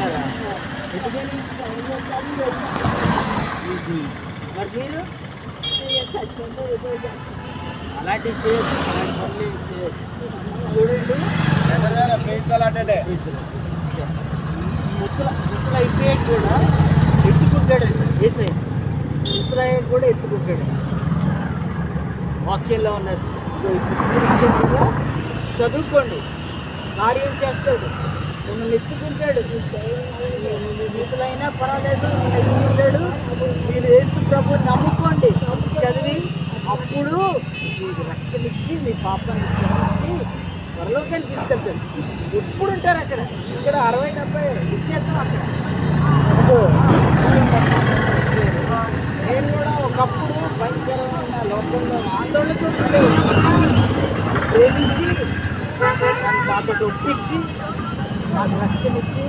ఉన్నారా? ఎందుకని? మరి మీరు అలాంటివి చేయొచ్చు, అలాంటి పనులు చేయొచ్చు. చూడండి, ముసలైతే కూడా ఎత్తుకుంటాడండి ఏసై. ముసలయ్య కూడా ఎత్తుకుంటాడు. వాక్యంలో ఉన్నది. చదువుకోండి, కార్యం చేస్తాడు, మిమ్మల్ని ఎత్తుకుంటాడు. ముసలైనా పర్వాలేదు, ఎత్తుకుంటాడు. మీరు యేసు ప్రభు నమ్ముకోండి, చదివి అప్పుడు మీకు రక్షణిచ్చి మీ పాపాన్ని క్షమించి పరలోకానికి తీసుకెళ్తాడు. ఎప్పుడు ఉంటారు అక్కడ? ఇక్కడ 60-70 ఇచ్చేస్తాం అక్కడ. నేను కూడా ఒకప్పుడు భయంకరమైన లోకంలో ఆందోళనతో ప్రేమించి నాతో ఒప్పించి నాకు రక్షణ ఇచ్చి